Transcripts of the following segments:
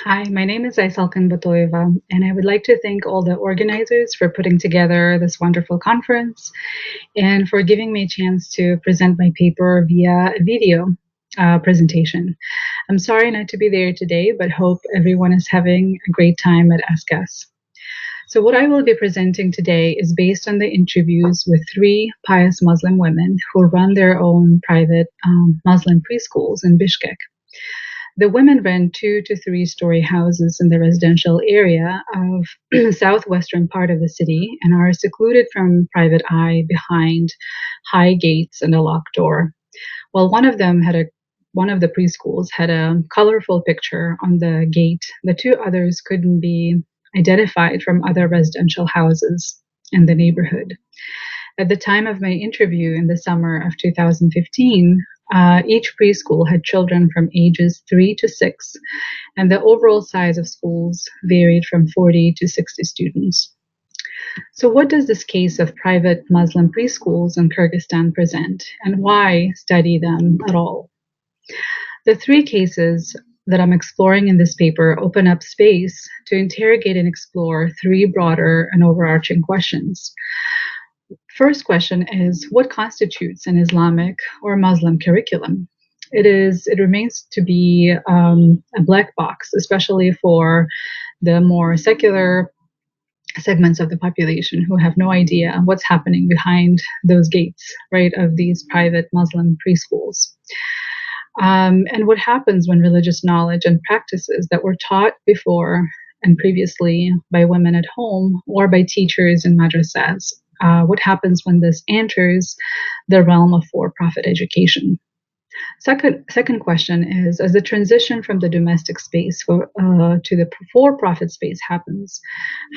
Hi, my name is Aisalkan Batoeva, and I would like to thank all the organizers for putting together this wonderful conference and for giving me a chance to present my paper via a video presentation. I'm sorry not to be there today, but hope everyone is having a great time at ASCAS. So, what I will be presenting today is based on the interviews with three pious Muslim women who run their own private Muslim preschools in Bishkek. The women rent 2 to 3 story houses in the residential area of southwestern part of the city and are secluded from private eye behind high gates and a locked door. While one of the preschools had a colorful picture on the gate, the two others couldn't be identified from other residential houses in the neighborhood. At the time of my interview in the summer of 2015, each preschool had children from ages 3 to 6, and the overall size of schools varied from 40 to 60 students. So, what does this case of private Muslim preschools in Kyrgyzstan present, and why study them at all? The three cases that I'm exploring in this paper open up space to interrogate and explore three broader and overarching questions. First question is, what constitutes an Islamic or Muslim curriculum? It remains to be a black box, especially for the more secular segments of the population who have no idea what's happening behind those gates, right, of these private Muslim preschools. And what happens when religious knowledge and practices that were taught before and previously by women at home or by teachers in madrasas, what happens when this enters the realm of for-profit education? Second question is, as the transition from the domestic space to the for-profit space happens,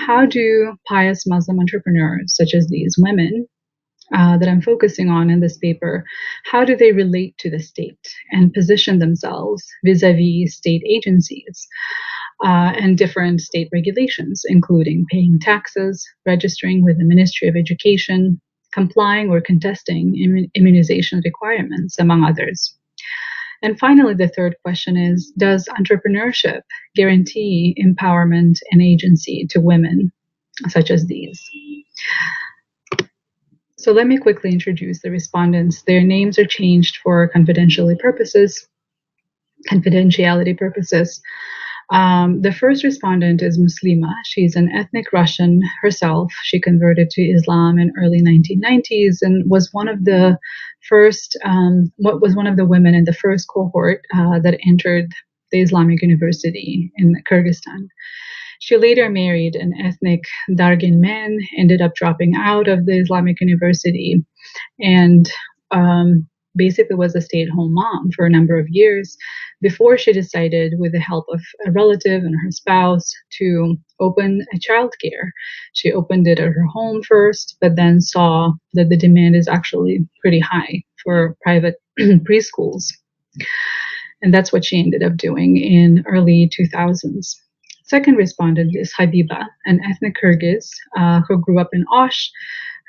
how do pious Muslim entrepreneurs, such as these women that I'm focusing on in this paper, how do they relate to the state and position themselves vis-a-vis state agencies and different state regulations, including paying taxes, registering with the Ministry of Education, complying or contesting immunization requirements, among others? And finally, the third question is, does entrepreneurship guarantee empowerment and agency to women such as these? So let me quickly introduce the respondents. Their names are changed for confidentiality purposes. The first respondent is Muslima. She's an ethnic Russian herself. She converted to Islam in early 1990s and was one of the women in the first cohort that entered the Islamic University in Kyrgyzstan. She later married an ethnic Dargin man, ended up dropping out of the Islamic University, and basically was a stay-at-home mom for a number of years before she decided, with the help of a relative and her spouse, to open a childcare. She opened it at her home first, but then saw that the demand is actually pretty high for private preschools. And that's what she ended up doing in early 2000s. Second respondent is Habiba, an ethnic Kyrgyz who grew up in Osh.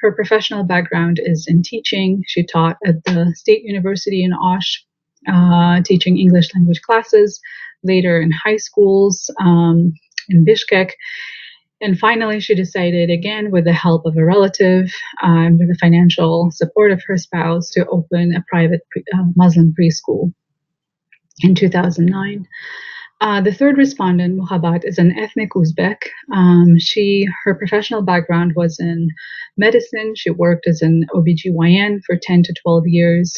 Her professional background is in teaching. She taught at the State University in Osh, teaching English language classes, later in high schools in Bishkek. And finally, she decided, again, with the help of a relative and with the financial support of her spouse, to open a private Muslim preschool in 2009. The third respondent, Muhabat, is an ethnic Uzbek. Her professional background was in medicine. She worked as an OBGYN for 10 to 12 years.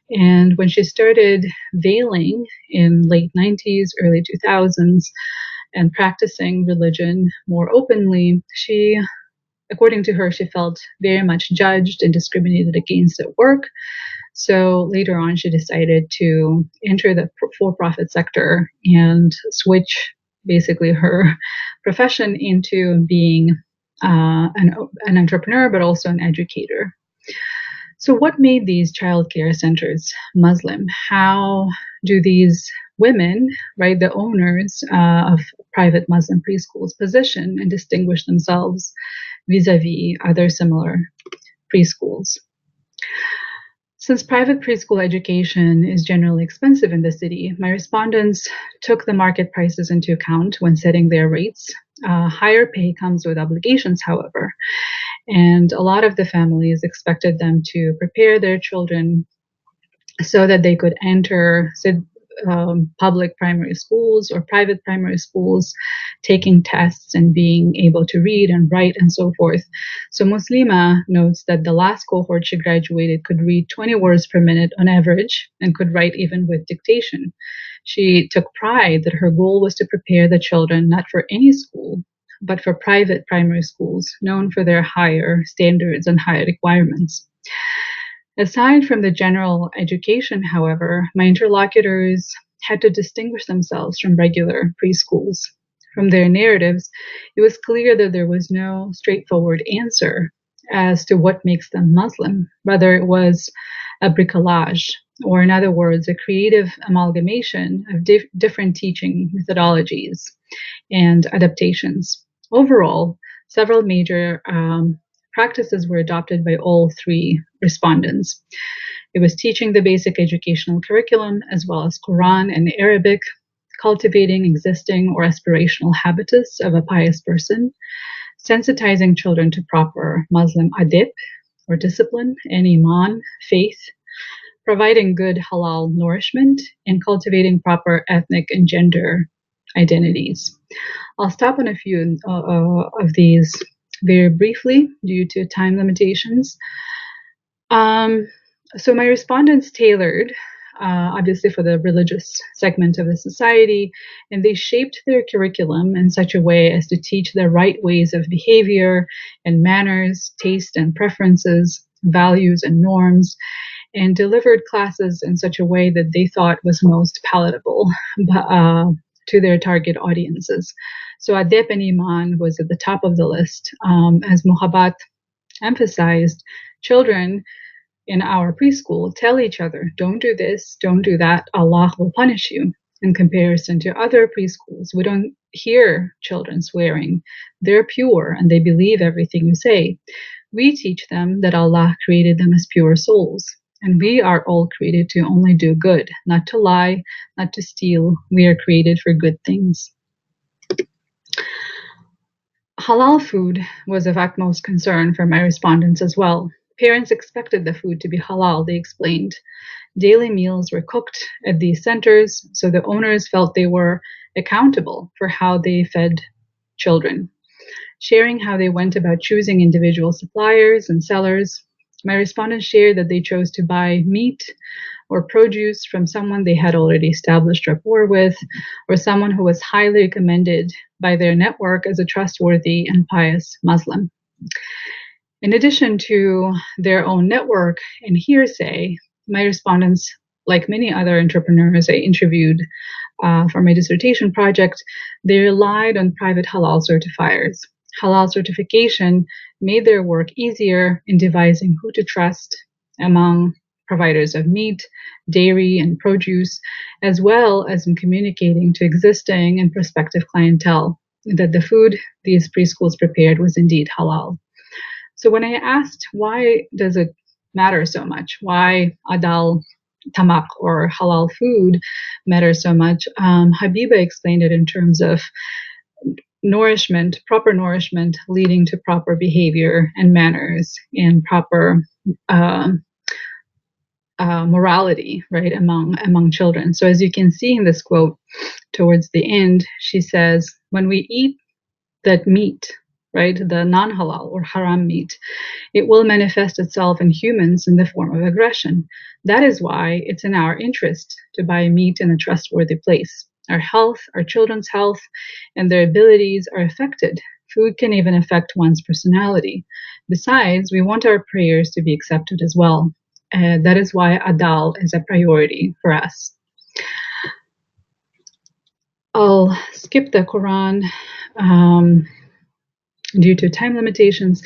And when she started veiling in late 90s, early 2000s, and practicing religion more openly, according to her, she felt very much judged and discriminated against at work. So later on, she decided to enter the for-profit sector and switch basically her profession into being an entrepreneur, but also an educator. So, what made these childcare centers Muslim? How do these women, right, the owners of private Muslim preschools, position and distinguish themselves vis-a-vis other similar preschools? Since private preschool education is generally expensive in the city, my respondents took the market prices into account when setting their rates. Higher pay comes with obligations, however, and a lot of the families expected them to prepare their children so that they could enter public primary schools or private primary schools, taking tests and being able to read and write and so forth. So Muslima notes that the last cohort she graduated could read 20 words per minute on average and could write even with dictation. She took pride that her goal was to prepare the children not for any school, but for private primary schools known for their higher standards and higher requirements. Aside from the general education, however, my interlocutors had to distinguish themselves from regular preschools. From their narratives, it was clear that there was no straightforward answer as to what makes them Muslim. Rather, it was a bricolage, or in other words, a creative amalgamation of different teaching methodologies and adaptations. Overall, several major practices were adopted by all three respondents. It was teaching the basic educational curriculum as well as Quran and Arabic, cultivating existing or aspirational habitus of a pious person, sensitizing children to proper Muslim adib or discipline and iman, faith, providing good halal nourishment, and cultivating proper ethnic and gender identities. I'll stop on a few of these very briefly due to time limitations. So my respondents tailored, obviously for the religious segment of the society, and they shaped their curriculum in such a way as to teach the right ways of behavior and manners, taste and preferences, values and norms, and delivered classes in such a way that they thought was most palatable to their target audiences. So Adep and Iman was at the top of the list. As Muhabbat emphasized, children in our preschool tell each other, don't do this, don't do that, Allah will punish you. In comparison to other preschools, we don't hear children swearing. They're pure and they believe everything you say. We teach them that Allah created them as pure souls. And we are all created to only do good, not to lie, not to steal. We are created for good things. Halal food was of utmost concern for my respondents as well. Parents expected the food to be halal, they explained. Daily meals were cooked at these centers, so the owners felt they were accountable for how they fed children. Sharing how they went about choosing individual suppliers and sellers, my respondents shared that they chose to buy meat or produce from someone they had already established rapport with, or someone who was highly recommended by their network as a trustworthy and pious Muslim. In addition to their own network and hearsay, my respondents, like many other entrepreneurs I interviewed for my dissertation project, they relied on private halal certifiers. Halal certification made their work easier in devising who to trust among providers of meat, dairy, and produce, as well as in communicating to existing and prospective clientele that the food these preschools prepared was indeed halal. So when I asked, why does it matter so much? Why adal tamak or halal food matters so much? Habiba explained it in terms of nourishment, proper nourishment leading to proper behavior and manners and proper morality, right, among children. So as you can see in this quote towards the end, she says, when we eat that meat, right, the non-halal or haram meat, it will manifest itself in humans in the form of aggression. That is why it's in our interest to buy meat in a trustworthy place. Our health, our children's health, and their abilities are affected. Food can even affect one's personality. Besides, we want our prayers to be accepted as well. That is why adal is a priority for us. I'll skip the Quran due to time limitations,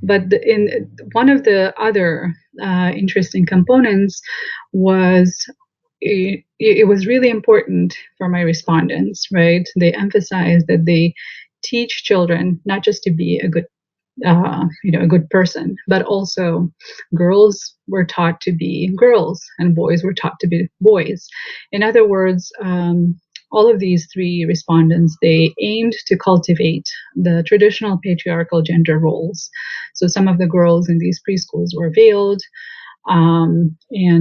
but in one of the other interesting components was it was really important for my respondents, right? They emphasized that they teach children not just to be a good a good person, but also girls were taught to be girls and boys were taught to be boys. In other words, all of these three respondents, they aimed to cultivate the traditional patriarchal gender roles. So some of the girls in these preschools were veiled, and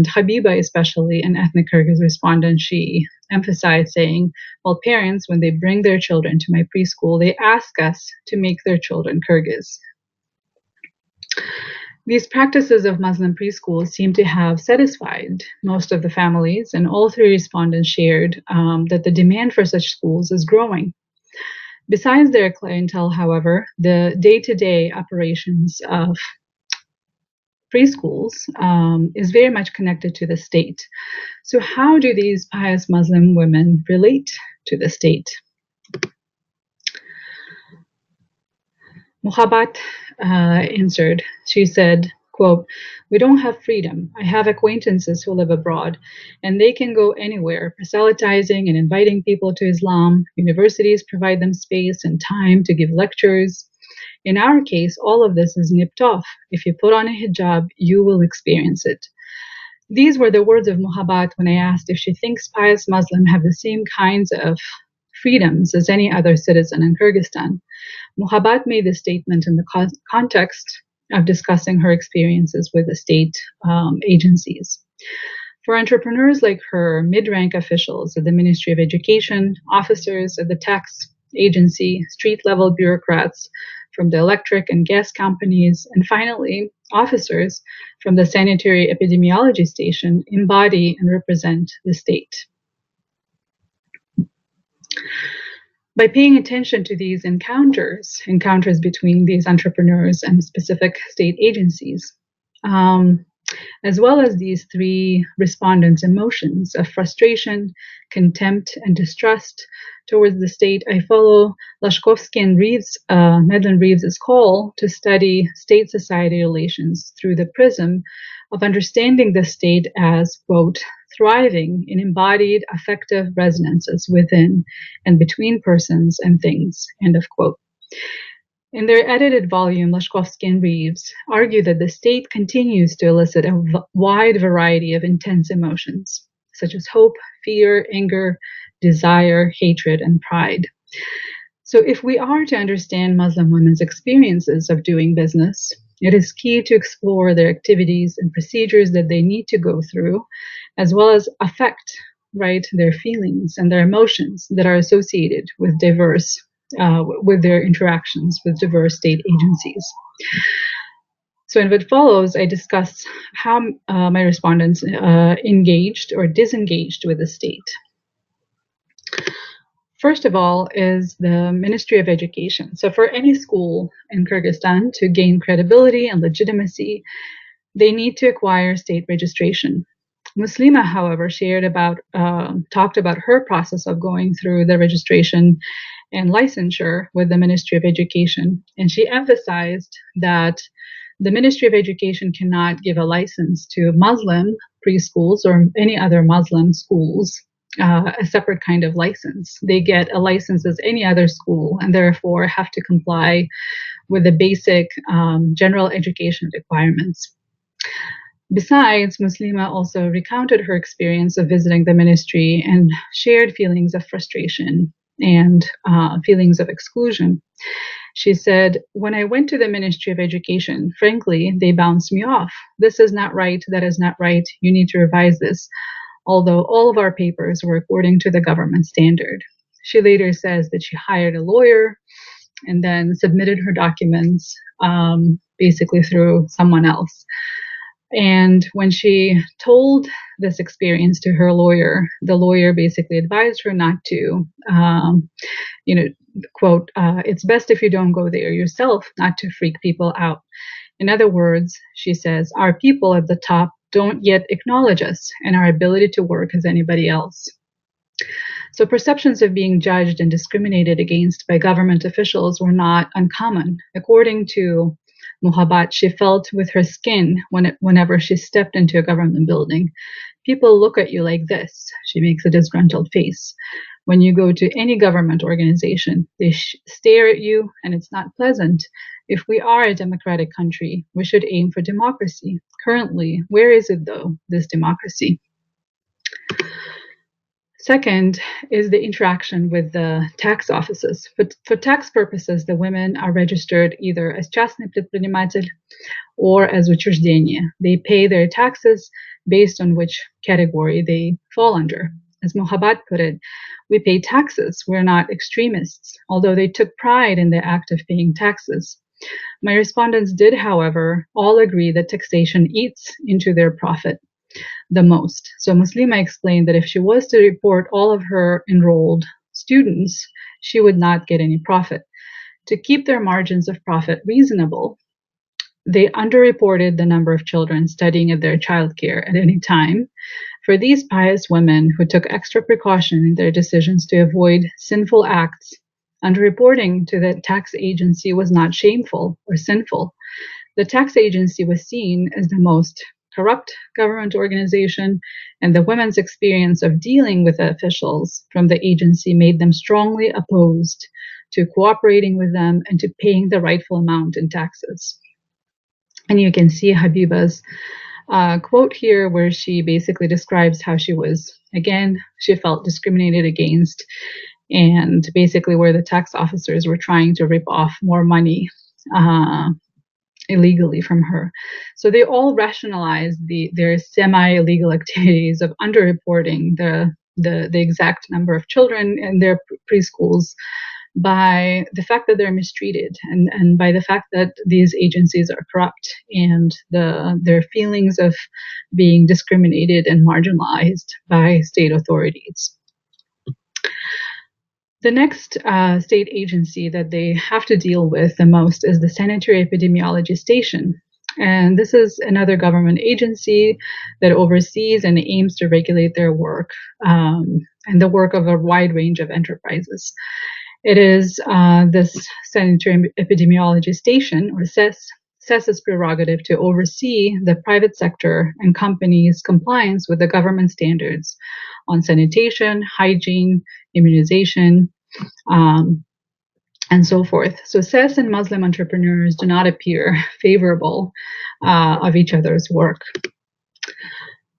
Habiba, especially an ethnic Kyrgyz respondent, she emphasized saying, well, parents, when they bring their children to my preschool, they ask us to make their children Kyrgyz. These practices of Muslim preschools seem to have satisfied most of the families, and all three respondents shared that the demand for such schools is growing. Besides their clientele, however, the day to day operations of preschools is very much connected to the state. So, how do these pious Muslim women relate to the state? Muhabbat answered. She said, quote, "We don't have freedom. I have acquaintances who live abroad, and they can go anywhere, proselytizing and inviting people to Islam. Universities provide them space and time to give lectures. In our case, all of this is nipped off. If you put on a hijab, you will experience it." These were the words of Muhabbat when I asked if she thinks pious Muslims have the same kinds of freedoms as any other citizen in Kyrgyzstan. Muhabbat made this statement in the context of discussing her experiences with the state agencies. For entrepreneurs like her, mid-rank officials at the Ministry of Education, officers at the tax agency, street-level bureaucrats from the electric and gas companies, and finally, officers from the sanitary epidemiology station embody and represent the state. By paying attention to these encounters between these entrepreneurs and specific state agencies, as well as these three respondents' emotions of frustration, contempt, and distrust towards the state, I follow Lashkovsky and Medlin Reeves's call to study state-society relations through the prism of understanding the state as, quote, thriving in embodied affective resonances within and between persons and things, end of quote. In their edited volume, Lashkovsky and Reeves argue that the state continues to elicit a wide variety of intense emotions, such as hope, fear, anger, desire, hatred, and pride. So if we are to understand Muslim women's experiences of doing business, it is key to explore their activities and procedures that they need to go through, as well as affect, their feelings and their emotions that are associated with with their interactions with diverse state agencies. So in what follows, I discuss how my respondents engaged or disengaged with the state. First of all is the Ministry of Education. So for any school in Kyrgyzstan to gain credibility and legitimacy, they need to acquire state registration. Muslima, however, talked about her process of going through the registration and licensure with the Ministry of Education. And she emphasized that the Ministry of Education cannot give a license to Muslim preschools or any other Muslim schools, a separate kind of license. They get a license as any other school and therefore have to comply with the basic general education requirements. Besides, Muslima also recounted her experience of visiting the ministry and shared feelings of frustration and feelings of exclusion. She said, "When I went to the Ministry of Education, frankly, they bounced me off. This is not right. That is not right. You need to revise this. Although all of our papers were according to the government standard." She later says that she hired a lawyer and then submitted her documents basically through someone else. And when she told this experience to her lawyer, the lawyer basically advised her not to, quote, "It's best if you don't go there yourself, not to freak people out." In other words, she says, "Our people at the top don't yet acknowledge us and our ability to work as anybody else." So perceptions of being judged and discriminated against by government officials were not uncommon. According to Muhabbat, she felt with her skin whenever she stepped into a government building. "People look at you like this." She makes a disgruntled face. "When you go to any government organization, they stare at you and it's not pleasant. If we are a democratic country, we should aim for democracy. Currently, where is it though, this democracy? Second is the interaction with the tax offices. For tax purposes, the women are registered either as частный предприниматель or as учреждение. They pay their taxes based on which category they fall under. As Mohabbat put it, we pay taxes, we're not extremists, although they took pride in the act of paying taxes. My respondents did, however, all agree that taxation eats into their profit the most. So Muslima explained that if she was to report all of her enrolled students, she would not get any profit. To keep their margins of profit reasonable, they underreported the number of children studying at their childcare at any time. For these pious women who took extra precaution in their decisions to avoid sinful acts, underreporting to the tax agency was not shameful or sinful. The tax agency was seen as the most corrupt government organization, and the women's experience of dealing with the officials from the agency made them strongly opposed to cooperating with them and to paying the rightful amount in taxes. And you can see Habiba's quote here where she basically describes how she felt discriminated against, and basically where the tax officers were trying to rip off more money illegally from her. So they all rationalized their semi-illegal activities of underreporting the exact number of children in their preschools by the fact that they're mistreated and by the fact that these agencies are corrupt and their feelings of being discriminated and marginalized by state authorities. The next state agency that they have to deal with the most is the Sanitary Epidemiology Station. And this is another government agency that oversees and aims to regulate their work and the work of a wide range of enterprises. It is this Sanitary Epidemiology Station, or SES's prerogative to oversee the private sector and companies' compliance with the government standards on sanitation, hygiene, immunization, and so forth. So SES and Muslim entrepreneurs do not appear favorable of each other's work.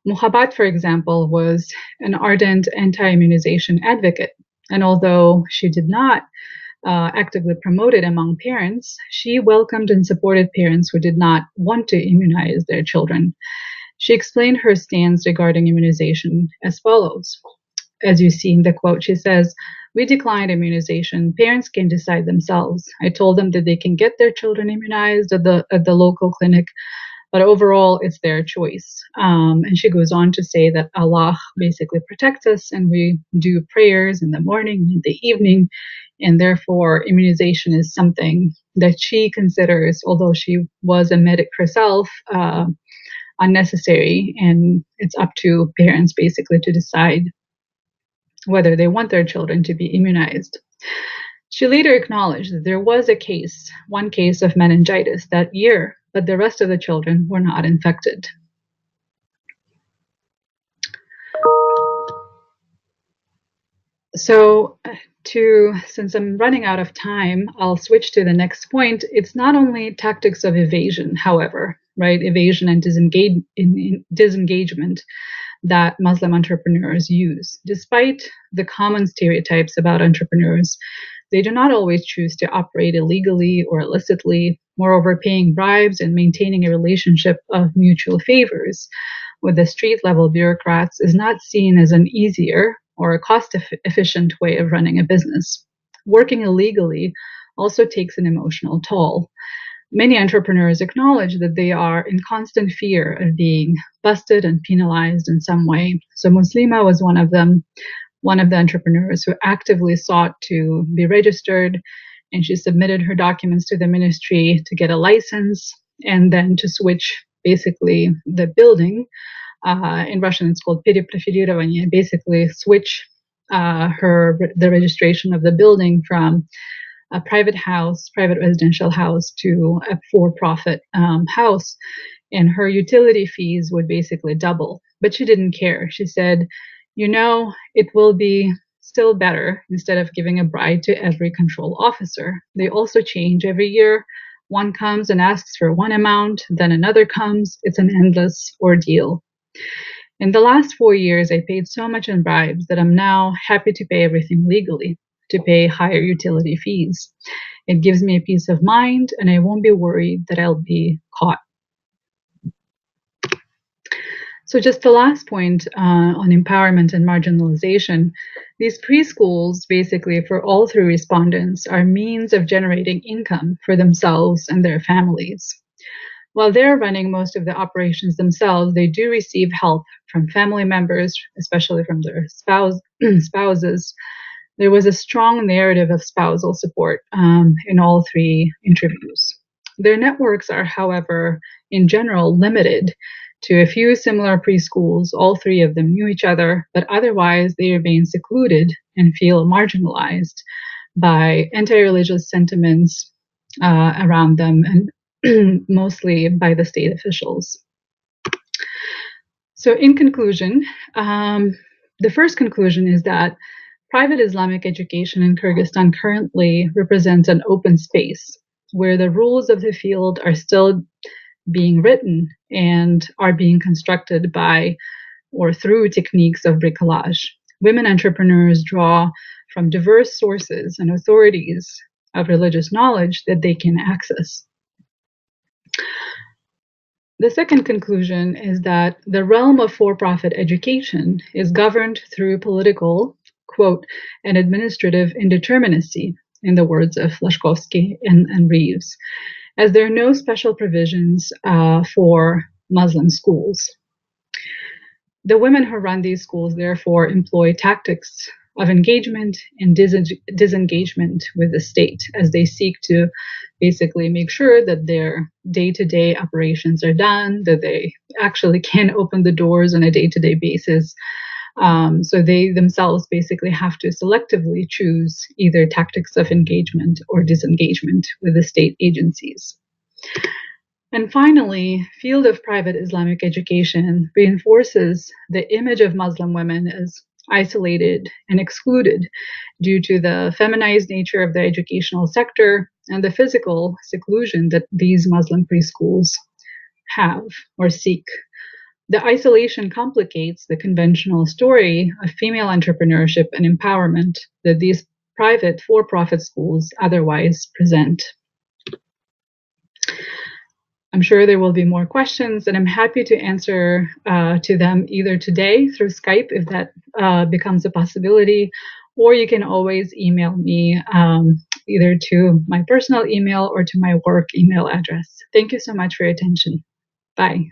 Mohabbat, for example, was an ardent anti-immunization advocate. And although she did not actively promote it among parents, she welcomed and supported parents who did not want to immunize their children. She explained her stance regarding immunization as follows. As you see in the quote, she says, "We declined immunization. Parents can decide themselves. I told them that they can get their children immunized at the local clinic, but overall, it's their choice." And she goes on to say that Allah basically protects us, and we do prayers in the morning and in the evening, and therefore immunization is something that she considers, although she was a medic herself, unnecessary, and it's up to parents basically to decide whether they want their children to be immunized. She later acknowledged that there was one case of meningitis that year, but the rest of the children were not infected. So, since I'm running out of time, I'll switch to the next point. It's not only tactics of evasion, however, right? Evasion and disengagement that Muslim entrepreneurs use. Despite the common stereotypes about entrepreneurs, they do not always choose to operate illegally or illicitly. Moreover, paying bribes and maintaining a relationship of mutual favors with the street level bureaucrats is not seen as an easier or a cost-efficient way of running a business. Working illegally also takes an emotional toll. Many entrepreneurs acknowledge that they are in constant fear of being busted and penalized in some way. So Muslima was one of them, one of the entrepreneurs who actively sought to be registered, and she submitted her documents to the ministry to get a license and then to switch basically the building. In Russian, it's called перепрофилирование, basically switch the registration of the building from a private residential house to a for-profit house. And her utility fees would basically double. But she didn't care. She said, it will be still better instead of giving a bribe to every control officer. They also change every year. One comes and asks for one amount, then another comes. It's an endless ordeal. In the last 4 years, I paid so much in bribes that I'm now happy to pay everything legally, to pay higher utility fees. It gives me a peace of mind, and I won't be worried that I'll be caught. So, just the last point on empowerment and marginalization. These preschools, basically, for all three respondents, are means of generating income for themselves and their families. While they're running most of the operations themselves, they do receive help from family members, especially from their spouses. There was a strong narrative of spousal support in all three interviews. Their networks are, however, in general, limited to a few similar preschools. All three of them knew each other, but otherwise they remain secluded and feel marginalized by anti religious sentiments around them and mostly by the state officials. So, in conclusion, the first conclusion is that private Islamic education in Kyrgyzstan currently represents an open space where the rules of the field are still being written and are being constructed by or through techniques of bricolage. Women entrepreneurs draw from diverse sources and authorities of religious knowledge that they can access. The second conclusion is that the realm of for-profit education is governed through political, quote, and administrative indeterminacy, in the words of Lashkovsky and Reeves, as there are no special provisions for Muslim schools. The women who run these schools, therefore, employ tactics of engagement and disengagement with the state as they seek to basically make sure that their day-to-day operations are done, that they actually can open the doors on a day-to-day basis. So they themselves basically have to selectively choose either tactics of engagement or disengagement with the state agencies. And finally, field of private Islamic education reinforces the image of Muslim women as isolated and excluded due to the feminized nature of the educational sector and the physical seclusion that these Muslim preschools have or seek. The isolation complicates the conventional story of female entrepreneurship and empowerment that these private for-profit schools otherwise present. I'm sure there will be more questions, and I'm happy to answer to them either today through Skype, if that becomes a possibility, or you can always email me either to my personal email or to my work email address. Thank you so much for your attention. Bye.